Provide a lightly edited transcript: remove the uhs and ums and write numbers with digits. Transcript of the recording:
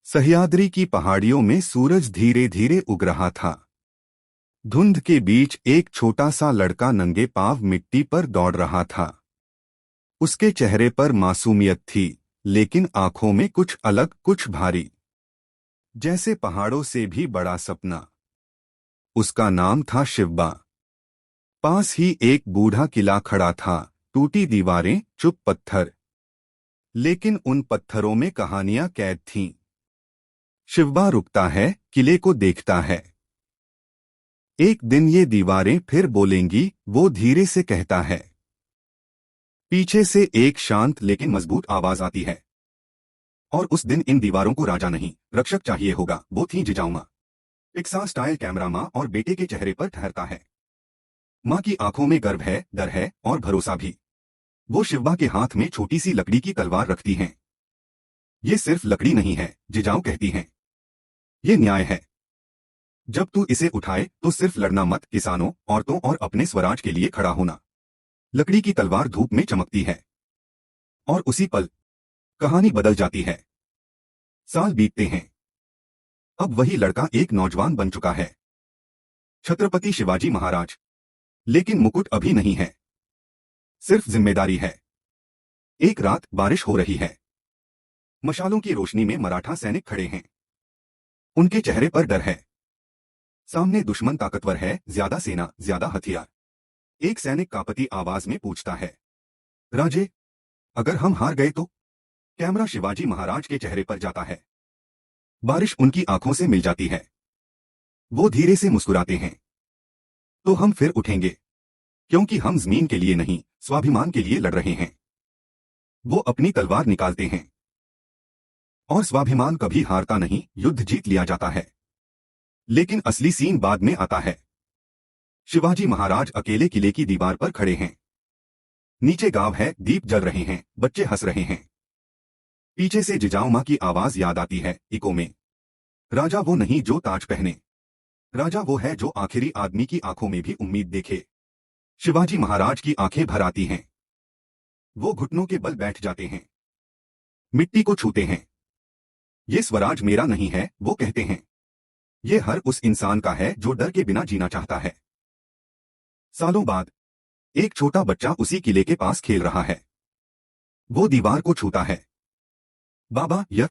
सह्याद्री की पहाड़ियों में सूरज धीरे धीरे उग रहा था। धुंध के बीच एक छोटा सा लड़का नंगे पांव मिट्टी पर दौड़ रहा था। उसके चेहरे पर मासूमियत थी, लेकिन आंखों में कुछ अलग, कुछ भारी, जैसे पहाड़ों से भी बड़ा सपना। उसका नाम था शिवबा। पास ही एक बूढ़ा किला खड़ा था, टूटी दीवारें, चुप पत्थर, लेकिन उन पत्थरों में कहानियां कैद थीं। शिवबा रुकता है, किले को देखता है। एक दिन ये दीवारें फिर बोलेंगी, वो धीरे से कहता है। पीछे से एक शांत लेकिन मजबूत आवाज आती है। और उस दिन इन दीवारों को राजा नहीं, रक्षक चाहिए होगा। वो थी जिजाऊ माँ। पिक्सार स्टाइल कैमरा माँ और बेटे के चेहरे पर ठहरता है। माँ की आंखों में गर्व है, डर है और भरोसा भी। वो शिवबा के हाथ में छोटी सी लकड़ी की तलवार रखती हैं। ये सिर्फ लकड़ी नहीं है, जिजाऊ कहती हैं। ये न्याय है। जब तू इसे उठाए तो सिर्फ लड़ना मत, किसानों, औरतों और अपने स्वराज के लिए खड़ा होना। लकड़ी की तलवार धूप में चमकती है। और उसी पल कहानी बदल जाती है। साल बीतते हैं। अब वही लड़का एक नौजवान बन चुका है, छत्रपति शिवाजी महाराज। लेकिन मुकुट अभी नहीं है, सिर्फ जिम्मेदारी है। एक रात बारिश हो रही है। मशालों की रोशनी में मराठा सैनिक खड़े हैं। उनके चेहरे पर डर है। सामने दुश्मन ताकतवर है, ज्यादा सेना, ज्यादा हथियार। एक सैनिक कांपती आवाज में पूछता है, राजे, अगर हम हार गए तो? कैमरा शिवाजी महाराज के चेहरे पर जाता है। बारिश उनकी आंखों से मिल जाती है। वो धीरे से मुस्कुराते हैं। तो हम फिर उठेंगे, क्योंकि हम जमीन के लिए नहीं, स्वाभिमान के लिए लड़ रहे हैं। वो अपनी तलवार निकालते हैं। और स्वाभिमान कभी हारता नहीं, युद्ध जीत लिया जाता है। लेकिन असली सीन बाद में आता है। शिवाजी महाराज अकेले किले की दीवार पर खड़े हैं। नीचे गांव है, दीप जल रहे हैं, बच्चे हंस रहे हैं। पीछे से जिजाऊ माँ की आवाज याद आती है, इको में। राजा वो नहीं जो ताज पहने, राजा वो है जो आखिरी आदमी की आंखों में भी उम्मीद देखे। शिवाजी महाराज की आंखें भर आती हैं। वो घुटनों के बल बैठ जाते हैं, मिट्टी को छूते हैं। ये स्वराज मेरा नहीं है, वो कहते हैं। ये हर उस इंसान का है जो डर के बिना जीना चाहता है। सालों बाद एक छोटा बच्चा उसी किले के पास खेल रहा है। वो दीवार को छूता है। बाबा, यह